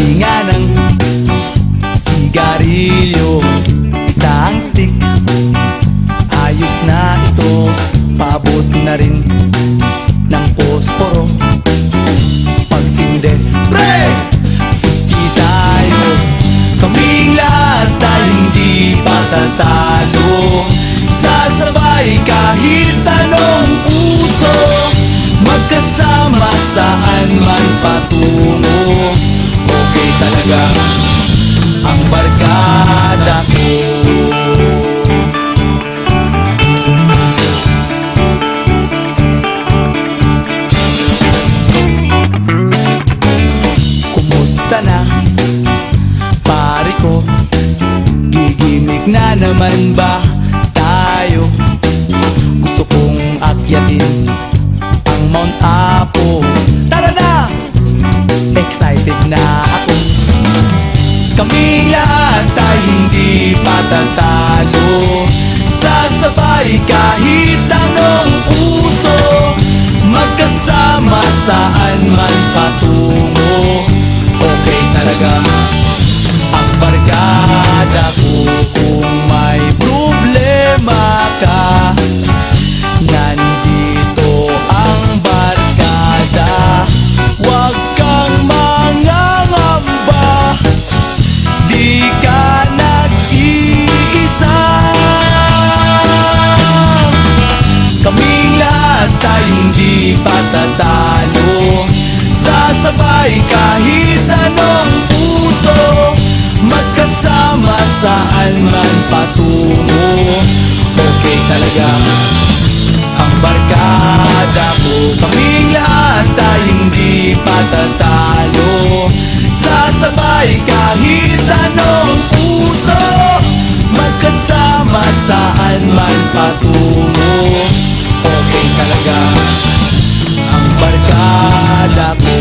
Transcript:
Hihinga ng sigarilyo, isang stick, ayos na ito. Paabot na rin ng posporo. Pagsinde, pre! 50 tayo, kaming lahat tayo hindi patatalo. Sasabay kahit anong puso, magkasama saan man patungo. Okay talaga ang barkada ko. Kumusta na, pare ko? Gigimik na naman ba tayo? Gusto kong akyatin ang Mount Apo. Tara na! Excited na ako. Kaming lahat tayo hindi patatalo. Sasabay kahit anong uso, magkasama saan man patungo. Okay talaga ang barkada ko. Kung may problema ka, nandito ang barkada. Huwag kang mangangamba, di ka nag-iisa. Kaming lahat tayo hindi patatalo. Sasabay kahit anong puso, magkasama saan man patungo. Okay talaga ang barkada ko. Kaming lahat tayo hindi patatalo. Sasabay kahit anong puso, magkasama saan man patungo. Okay talaga ang barkada ko.